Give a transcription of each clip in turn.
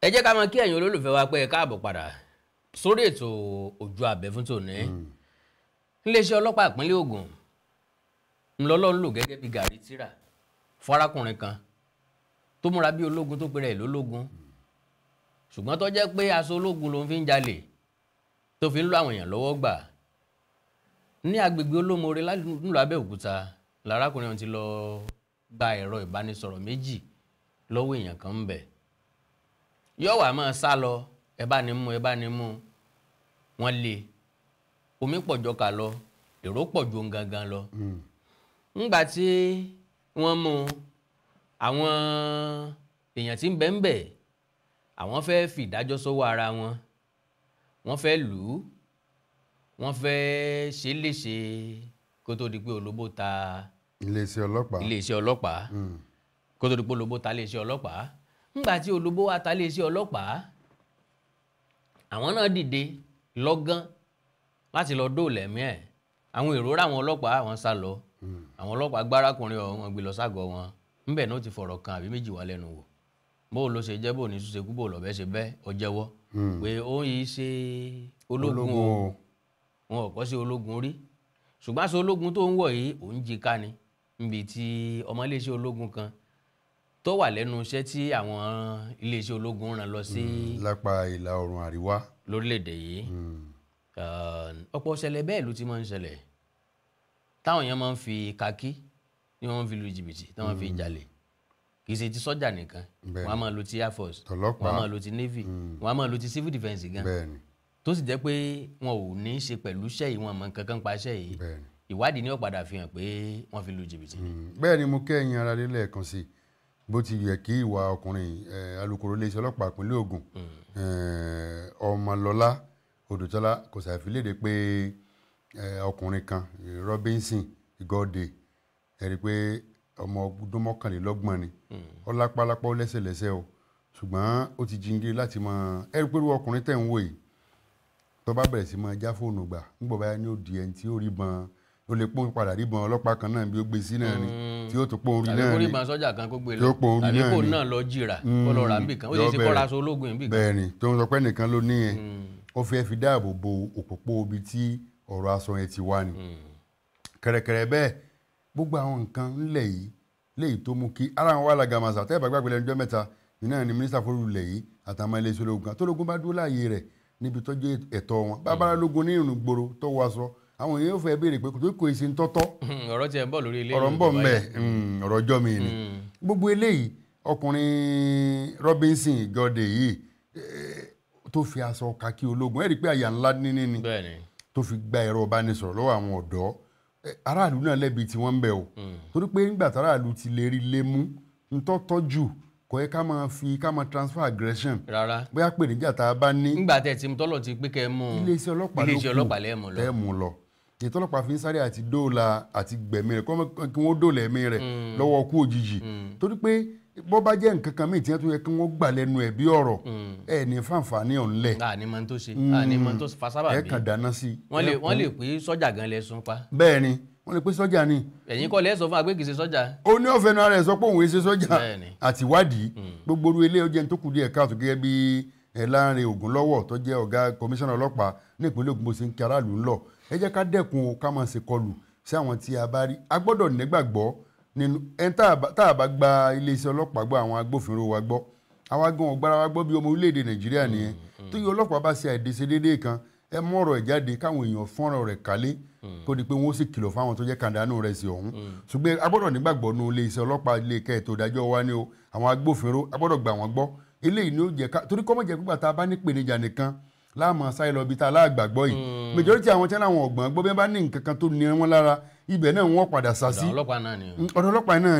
ẹ jẹ́ ká mọ̀ kí ẹ̀yin olólùfẹ́ wa pé ẹ káàbọ̀ padà sórí ètò Ojú Abẹ́ fún tòní. Iléeṣẹ́ ọlọ́pàá ìpínlẹ̀ Ògùn ńlọ́lọ́run lò gẹ́gẹ́ bí gàrí tíra fọ́rákùnrin kan tó múra bí ológun tó pèrè lólógun ṣùgbọ́n tó jẹ́ pé aṣọ ológun ló ń fi ń jalè tó fi ń lọ àwọn èèyàn lọ́wọ́ gbà ní agbègbè Olómọore nílùú Abẹ́òkúta lárákùnrin ọ̀hún ti lọ gba ẹ̀rọ ìbánisọ̀rọ̀ méjì lọ́wọ́ èèyàn kan ń bẹ̀ yóò wá máa sá lọ ẹ bá ní mú wọ́n lé omi pọ̀ jọkà lọ èrò pọ̀ ju ohun gangan lọ ńgbà tí wọ́n mú àwọn èèyàn tí ń bẹ ń bẹ̀ àwọn fẹ́ fi ìdájọ́ sọ́wọ́ ara wọn wọ́n fẹ́ lù ú wọ́n fẹ́ ṣe léṣe kó tó di pé olóbó ta iléeṣẹ́ ọlọ́pàá kó tó di pé olóbó ta iléeṣẹ́ ọlọ́pàá ńgbà tí olóbó wa ta iléeṣẹ́ ọlọ́pàá àwọn náà dìde lọ́gán láti lọ dóòlà ẹ̀mí ẹ̀ àwọn èrò ráwọn ọlọ́pàá àwọn sá lọ àwọn ọlọ́pàá gbárakùnrin ọ̀hún gbé lọ ságọ̀ wọn ńbẹ̀ náà ti fọ̀rọ̀ kan àbí méjì wá lẹ́nu wò bó ló ṣe jẹ́ bó ní ṣe kú bó lọ́bẹ̀ ṣe bẹ́ ọ jẹ́wọ́ pé ó yìí ṣe ológun o wọn ò kọ́ sí ológun rí ṣùgbọ́n aṣọ ológun tó ń wọ̀ yìí òun jí ká ni níbi tí ọmọ iléeṣẹ́ ológun kan tó wà lẹ́nu iṣẹ́ tí àwọn iléeṣẹ́ ológun rán lọ sí lápá ìlà oòrùn àríwá lórílẹ̀‐èdè yìí ọ̀pọ̀ ṣẹlẹ̀ bẹ́ẹ̀ ló ti máa ń ṣẹlẹ̀ táwọn èèyàn máa ń fi kakí ni wọ́n fi lu jìbìtì tí wọ́n fi jalè kì í ṣe ti sọ́jà nìkan wọ́n á máa lo ti air force wọ́n á máa lo ti navy wọ́n á máa lo ti civil defence gan tó sì jẹ́ pé wọn ò ní í ṣe pẹ̀lú iṣẹ́ yìí wọn mọ nǹkan kan pa iṣẹ́ yìí ìwádìí ni ó padà fi hàn pé wọ́n fi lu jìbìtì. bẹ́ẹ̀ ni mo kẹ́yìn ara lé lẹ́ẹ̀kan sí bó ti yẹ kí ìwà ọkùnrin alukoro iléeṣẹ́ ọlọ́pàá ìpínlẹ̀ Ògùn Ọmọlọ́lá Odùtọ́lá kò ṣàfilédè pé ọkùnrin kan Robinson Igode ẹ̀rí pé ọmọ ọdún 21 ni ọlápálápá ó lẹ́sẹ̀lẹ́sẹ̀ o ṣùgbọ́n ó ti jíngé láti mọ ẹ̀rí pé ọkùnrin tẹ̀ ń wò yìí tó bá bẹ̀rẹ̀ sí máa já fóònù gbà nígbà báyà ní òdì ẹni tí ó rí bọn ó lè pọ́n padà rí bọn ọlọ́pàá kan náà bí ó gbé sí náà ni tí ó tó pọ́n orí náà ni àbí kó rí bọn sọ́jà kan kó gbé lọ àbí kó náà lọ jìrà kó lọ rà níbì kan ó lè ṣe kọ́ra aṣọ ológun níbì kan. bẹ́ẹ̀ ni tó ń sọ pé nìkan ló ní yẹn ó fẹ́ fi dáàbò bo òpópó ibi tí ọ̀rọ̀ aṣọ yẹn ti wá ni kẹ̀rẹ̀kẹ̀rẹ̀ bẹ́ẹ̀ gbogbo àwọn nǹkan ńlẹ̀ yìí léyìí tó mú kí ara wọn wà lágàmàṣà tẹ́ ẹ̀ bá gbàgbé lẹ́nu ọjọ́ mẹ́ta iná ni mínísítà fórúlẹ̀ yìí àtàwọn iléeṣẹ́ ológun kan tó lógun bá dúró láàyè rẹ̀ níbi tó jẹ́ ẹ̀tọ́ wọn bàbá lógun ní ìrùn gbòòrò tó wọ aṣọ àwọn èèyàn fẹ́ béèrè pé kò ṣe ń tọ́tọ́ ọ̀rọ̀ tiẹ̀ ń bọ̀ lórí ilé ọ̀rọ̀ ń bọ̀ mbẹ́ ọ̀rọ̀ ọjọ́ mi ni gbogbo eléyìí ọkùnrin Robinson Igode yìí tó fi aṣọ kakí ológun ẹ̀rí pé àyà ńlá níní ni tó fi gba ẹ̀rọ ìbánisọ̀rọ̀ lọ́wọ́ àwọn ọ̀dọ́ aráàlú náà lẹ́bi tí wọ́n ń bẹ̀ o torí pé nígbà táráàlú ti lè rí lé mú ntọ́tọ́jú kò yẹ ká máa transfer aggression rárá bóyá pè níjà tá a bá ní. nígbà tẹ̀ tí tọ́lọ̀ ti pé kẹ́ mú iléeṣẹ́ ọlọ́pàá lẹ́ẹ̀mú lọ ètò ọlọ́pàá fi ń sáré àti dóòlà àti gbẹ̀mí rẹ̀ kí wọ́n dóòlà ẹ̀mí rẹ̀ lọ́wọ́ ọkú òjijì torí pé bó bá jẹ́ nǹkan kan míì tí wọ́n tó yẹ kí wọ́n gbà lẹ́nu ẹ̀ bí ọ̀rọ̀ ẹ̀ ní fàǹfààní ọ̀nlẹ̀. àní mọ̀ tó ṣe àní mọ̀ tó fa sábà bí. ẹ̀ kàn dáná sí i. wọ́n lè pé sọ́jà gan lẹ sún pa. bẹ́ẹ̀ ni wọ́n lè pé sọ́jà ni. ẹ̀yin kọ́ lẹ́ sọ fún agbègbè ṣe sọ́jà. ó ní ọ̀fẹ́ náà rẹ̀ sọ pé òun ṣe sọ́jà àtiwádìí gbogbo orí ilé ọjọ́ tó kù díẹ̀ káàtó gẹ́gẹ́ bí Láńre Ògúnlọ́wọ̀ tó jẹ́ ọ̀gá kọmíṣánná ọlọ́pàá ní ìpínlẹ̀ Ògùn bó ṣe ń kí aráàlú ńlọ ẹ jẹ́ ká dẹ́kun o ká máa ṣe kọlù sí àwọn tí a bá rí a gbọ́dọ̀ nígbàgbọ́ nínú ẹni tá a bá gba iléeṣẹ́ ọlọ́pàá gbọ́ àwọn agbófinró wa gbọ́ àwa gan ọ̀gbára wa gbọ́ bí ọmọ orílẹ̀-èdè Nàìjíríà nìyẹn tó yẹ ọlọ́pàá bá ṣe àìdéṣedédé kan ẹ mú ọ̀rọ̀ ẹ̀ jáde káwọn èèyàn fọ́nrán rẹ̀ kálé kó di pé wọ́n sì kìlọ̀ fáwọn tó jẹ́ kàndánù rẹ̀ sí ọ̀hún ṣùgbọ́n a gbọ́dọ̀ nígbàgbọ́ nínú iléeṣẹ́ ọlọ́pàá ilé kẹ́ẹ̀tọ́ ìdájọ́ wa ni o àwọn agbófinró a gbọ́dọ̀ gbà wọ́n gbọ́ eléyìí ni ó jẹ́ ká torí kọ́mọ̀ jẹ́ pípa tá a bá ní ìpèníjà nìkan láàmú sáyé lọ bí tá a láàgbàgbọ́ yìí majority àwọn tí wọ́n ọ̀gbọ́n gbọ́ bí wọ́n bá ní nǹkan kan tó ní wọn lára ibẹ̀ náà wọ́n padà sá sí. ọ̀dọ̀ ọlọ́pàá náà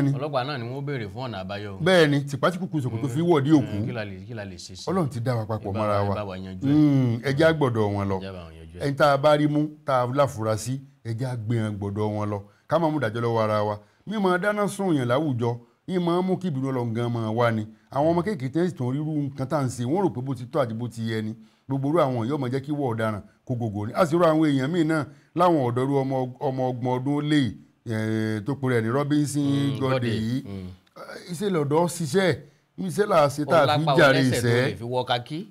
ni ọlọ́pàá náà ni wọ́n béèrè fún ọ̀nà àbáyọ. bẹ́ẹ̀ ni tìpátìkùkù sòkòtò fi wọ̀dí òkú kí la lè ṣe sí. Ọlọ́run ti dá wa papọ̀ mọ́ra wa ẹjẹ́ àgbọ̀dọ̀ wọn lọ ẹni tá a bá rí mú tá a láfurasí ẹjẹ́ àgbẹ̀yàn gbọ̀dọ̀ wọn lọ ká máa mú dájọ́ lọ́wọ́ ara wa mímọ dáná sún yàn láwùjọ yìí máa ń mú kí ìbínú Ọlọ́run gan máa wá ni àwọn ọmọ kéèké tẹ́sí tó ń rírú nǹkan tá à ń ṣe wọ́n rò pé bó ti tọ́ àti bó ti yẹ ni gbogbo irú àwọn yóò máa jẹ́ kí wọ́n ọ̀daràn kó gbogbo ni àṣírò àwọn èèyàn míì náà láwọn ọ̀dọ́rú ọmọ ọgbọ̀n ọdún ó lé tó pe rẹ̀ ní Robinson Igode yìí iṣẹ́ lọ́dọ̀ ṣiṣẹ́ iṣẹ́ là á ṣe tá a fi jàre ìṣẹ́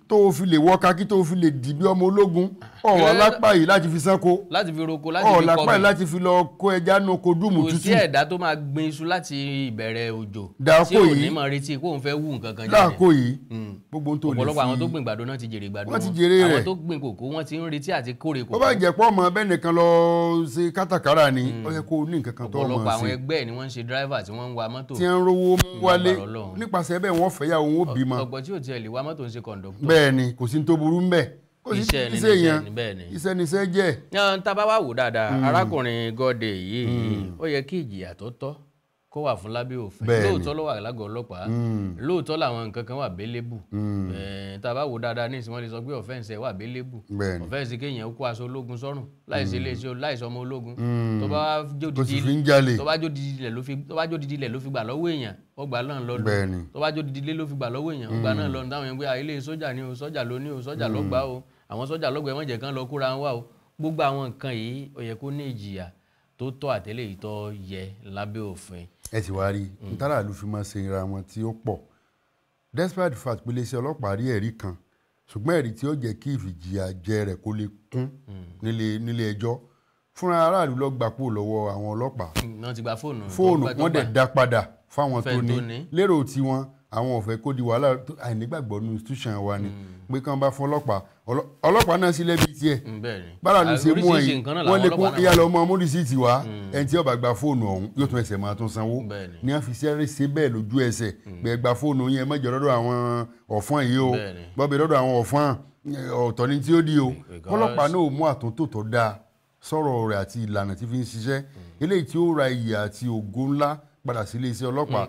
tó fi lè wọ kakí tó fi lè dì bí ọmọ ológun ọ̀wọ́ lápá yìí láti fi sánko láti fi roko láti fi kọ́ mi lápá yìí láti fi lọ kó ẹja nù kó dùmù tútù. kò sí ẹ̀dá tó máa gbin iṣu láti ìbẹ̀rẹ̀ òjò tí ò ní máa retí kó òun fẹ́ wù nǹkan kan jáde. dáàkó yìí gbogbo ohun tó lè fi ọ̀pọ̀lọpọ̀ àwọn tó gbìn gbàdo náà ti jèrè gbàdo wọ́n ti jèrè rẹ̀ àwọn tó gbìn kòkó wọ́n ti ń retí àti kórè kòkó. ó bá jẹ́ pọ́ ọmọ bẹ́ẹ̀ nìkan lọ ṣe kátàkárà ni ó yẹ kó ní nǹkan kan tó ọmọ sí. ọ̀pọ̀lọpọ̀ àwọn ẹgbẹ́ ni wọ́n ń ṣe dráìvà tí wọ́n ń wa mọ́tò. tí ń rówó wálé nípasẹ̀ bẹ́ẹ̀ wọ́n fẹ́ yàwó wọn bímọ. ọ̀pọ̀ tí ò tiẹ̀ lè wa mọ́tò ń ṣe kọ̀ǹdọ̀tọ̀. bẹ́ẹ̀ ni kò sí ní tó burú ń bẹ̀ iṣẹ́ níṣẹ́ jẹ́. tá a bá wá wò dáadáa arákùnrin Gọ́dẹ yìí ó yẹ kí ìjìyà tó tọ́ kó wà fún lábẹ́ òfin lóòótọ́ ló wà lágọ̀ọ́ ọlọ́pàá lóòótọ́ làwọn nǹkan kan wà bélébù tá a bá wò dáadáa ní ìsìn wọn lè sọ pé ọ̀fẹ́ǹsì ẹ̀ wà bélébù ọ̀fẹ́ǹsì kéèyàn kó aṣọ ológun sọ́rùn láìsí iléeṣẹ́ láìsí ọmọ ológun tó bá jó didi ilẹ̀ ló fi gbà lọ́wọ́ èèyàn ó gbà náà lọ́dún tó bá jó didi ilé ló fi gbà lọ́wọ́ èèyàn ó gbà náà lọ́dún táwọn èèyàn gbé ilé sójà ni o sójà ló ní o sójà ló gbà o àwọn sójà lọ́gbà ẹ̀wọ̀n jẹ̀ kan lọ kóra wọn wá o gbogbo àwọn nǹkan yìí ó yẹ kó ní ìjìyà tó tọ́ àtẹ́lẹ̀ yìí tó yẹ lábẹ́ òfin. ẹ ti wá rí ntàrà ló fi máa ṣe ra wọn tí ó pọ̀ despite the fact pé iléeṣẹ́ ọlọ́pàá rí ẹ̀rí kan ṣùgbọ́n ẹ̀rí tí ó jẹ́ kí ìfìjìyà jẹ rẹ̀ kó lè kún nílé ẹjọ́ fúnra aráàlú lọ gbà kúrò lọ́wọ́ àwọn ọlọ́pàá. wọ́n ti gba fóònù wọ́n dẹ̀ dá padà fáwọn tó ní lérò tiwọn àwọn ọ̀fẹ́ kó di wàhálà àìnígbàgbọ́ ní institution wa ni pé kí wọ́n bá fún ọlọ́pàá náà sí lẹ́bi tiẹ̀ bára ló ṣe mú ẹ̀yìn wọ́n lè kún ìyá lọ́mọ amúrísìtì wá ẹni tí ó bá gba fóònù ọ̀hún yóò tún ẹsẹ̀ máa tún sanwó ní wọ́n fi ṣe bẹ́ẹ̀ lójú ẹsẹ̀ pé gba fóònù yẹn mẹ́jọ lọ́dọ̀ àwọn ọ̀fọ́n yìí o bọ́bẹ̀ lọ́dọ̀ àwọn ọ̀fọ́n ọ̀tọ̀ ni tí ó di o ọlọ́pàá náà ò mú àtúntò tó dáa sọ̀rọ̀ rẹ̀ àti ìlànà tí fi ń ṣiṣẹ́ eléyìí tí ó ra iyì àti ògo ńlá padà sí iléeṣẹ́ ọlọ́pàá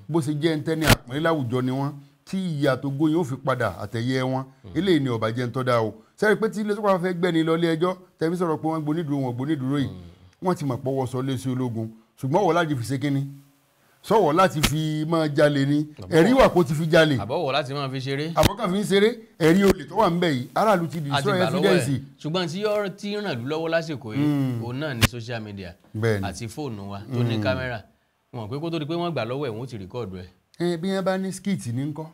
bó ṣe jẹ́ ntẹ́ni àpọ́nlé láwùjọ ni wọ́n tí ìyà tó góyìn ó fi padà àtẹ̀yẹ wọn eléyìí ni ọ̀bà jẹ́ ntọ́ da o sẹ́rí pé tí ilé tó kọ́ fẹ́ gbẹ́ni lọ ilé ẹjọ́ tẹ̀mí sọ̀rọ̀ pé wọ́n gbónídùúró yìí wọ́n ti mọ̀ pọ́wọ́ sọ lé sí ológun ṣùgbọ́n wọ́n láti fi ṣe kínní sọ̀wọ́ láti fi máa jalè ni ẹ̀rí wà kó ti fi jalè àbọ̀wọ̀ láti máa fi ṣeré àbọ̀kàn fi ń ṣeré ẹ̀rí olè tó wà ń bẹ̀ yìí aráàlú ti destroy evidence. ṣùgbọ́n tí ràn lú lọ́wọ́ lásìkò yìí òun náà ní social media àti fóònù wa tó ní kámẹ́rà wọn pé kó tó di pé wọ́n gbà lọ́wọ́ ẹ̀ wọ́n ti rìkọ́ọ̀dù ẹ̀. bí wọ́n bá ní skit ní ńkọ́.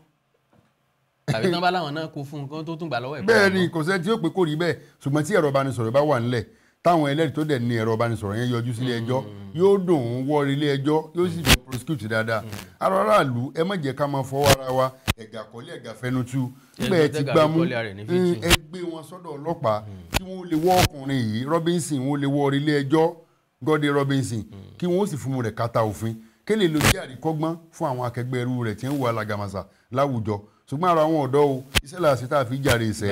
tàbí tán bá láwọn náà kó fún nǹkan tó tún gbà lọ́wọ́ ẹ̀. bẹ́ẹ̀ ni kò sẹ́ni tí yóò pé kó rí bẹ́ẹ̀ ṣùgbọ́n tí ẹ̀rọ ìbánisọ̀rọ̀ bá wà nílẹ̀ táwọn ẹlẹ́rìí tó dẹ̀ ní ẹ̀rọ ìbánisọ̀rọ̀ yẹn yọjú sílé ẹjọ́ yóò dùn ún wọ́ ilé ẹjọ́ yóò sì fi prosecute dáadáa. aráàlú ẹ má jẹ́ ká máa fọwọ́ ara wa ẹ̀gà kọ́lé ẹ̀gà fẹnutu nígbà ẹ ti gbá mú ẹ gbé wọn sọ́dọ̀ ọlọ́pàá kí wọ́n lè wọ́ ọkùnrin yìí Robinson wọ́n lè wọ́ ilé ẹjọ́ Gọ́dẹ Robinson kí wọ́n sì fún rẹ̀ kàtà òfin kéle ló jẹ́ àríkọ́gbọ́n fún àwọn akẹgbẹ́ irú rẹ̀ tí ń wà lágàmàsà láwùjọ ṣùgbọ́n ara àwọn ọ̀dọ́ o iṣẹ́ là sí tá a fi jàre ìṣẹ́.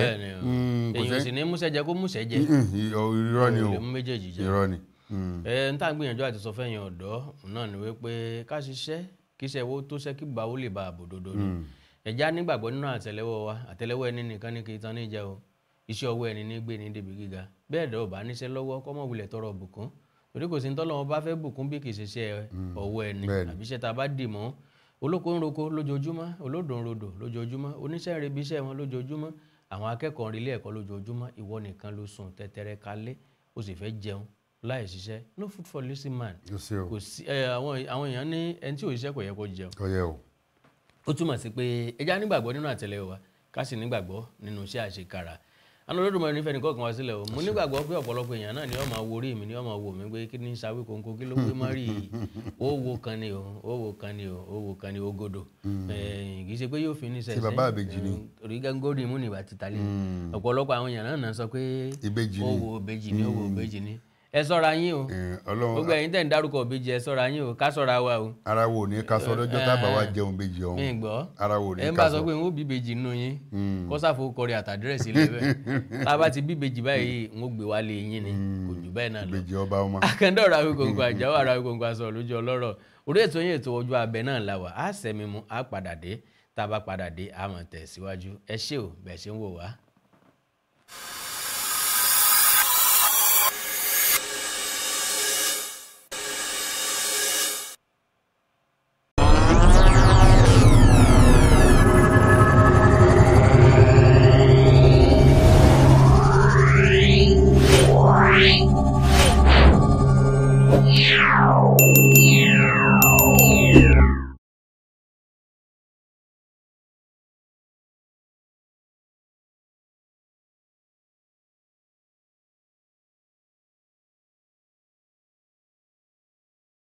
èèyàn sì ní múṣẹ́ jẹ kó múṣẹ́ jẹ. irọ́ ni o irọ́ ni. n tá à ń gbìyànjú àti sọ fẹ́yìn ọ̀dọ́ náà ni wípé ká ṣiṣẹ́ kí iṣẹ́ wo tó ṣẹ́ kí bá ó lè ba àbò dodo ni. ẹ̀já nígbàgbọ́ nínú àtẹ́lẹwọ́ wa àtẹ́lẹwọ́ ẹni nìkan ní kì í tán ní jẹ́ o iṣẹ́ ọwọ́ ẹni ní gbé ní débi gíga bẹ́ẹ̀ dẹ̀ ò bá níṣẹ́ lọ́wọ́ kọ́mọ wulẹ̀ tọrọ bùkún torí kò sí ní tọ́lọ́wọ́ bá fẹ́ bùkún bí kì í ṣe ṣe ọwọ́ ẹni àbí iṣẹ́ tá a bá dì mọ́ olóko ń roko lójoojúmọ́ olódò ń rodò lójoojúmọ́ oníṣẹ́ rẹ̀ bí iṣẹ́ wọn lójoojúmọ́ àwọn akẹ́kọ̀ọ́ ilé ẹ̀kọ́ lójoojúmọ́ ìwọ nìkan ló sùn tẹ́tẹ́rẹ́ kalẹ̀ ó sì fẹ́ jẹun láì ṣiṣẹ́ no food for lazy man kò sí àwọn èèyàn ní ẹni tí ò ṣiṣẹ́ kò yẹ kó jẹun ó túmọ̀ sí pé ẹja nígbàgbọ́ nínú àtẹ́lẹwọ́ wa ká sì nígbàgbọ́ nínú iṣẹ́ àṣekára àwọn Olódùmarè nífẹ̀ẹ́ nìkan kan wá sílẹ̀ o mo nígbàgbọ́ pé ọ̀pọ̀lọpọ̀ èèyàn náà ni wọ́n máa wo orí mi ni wọ́n máa wò mí pé kí ni ṣàwí kòńkò kí ló gbé má rí i owó kan ni o owó kan ni o owó kan ni ogodo kì í ṣe pé yóò fi ní sẹ́sẹ́ bàbá àbèjì ni orí gángóri mú ní ìbá ti talẹ̀ ọ̀pọ̀lọpọ̀ àwọn èèyàn náà sọ pé owó ìbejì ni owó ìbejì ni ẹ ṣọ́ra yín o gbogbo ẹ̀yin tẹ́ ń dárúkọ ìbejì ẹ ṣọ́ra yín o ká ṣọ́ra wa o. ara wo ní ká sọ lọ́jọ́ tábà wá jẹun ìbejì ọ̀hún. mi gbọ́ ara wo ní ká sọ. ẹ ń bá sọ pé n ó bí ìbejì nínú yín kó sáfò kọrí àtàdírẹ́sì ilé bẹ́ẹ̀ tá a bá ti bí ìbejì báyìí n ó gbé wá lé yín ni kò jù bẹ́ẹ̀ náà lọ. ìbejì ọba ọmọ. akẹ́ńdọ̀rọ̀ Awikonko Àjàó ara Awikonko aṣọ lójú ọlọ́rọ̀ orí ètò yín ètò Ojú Abẹ náà la wà á sẹ́mi mu á padà dé tá a bá padà dé á máa tẹ̀síwájú ẹ ṣé o bẹ́ẹ̀ ṣe ń wò wá. Yeah.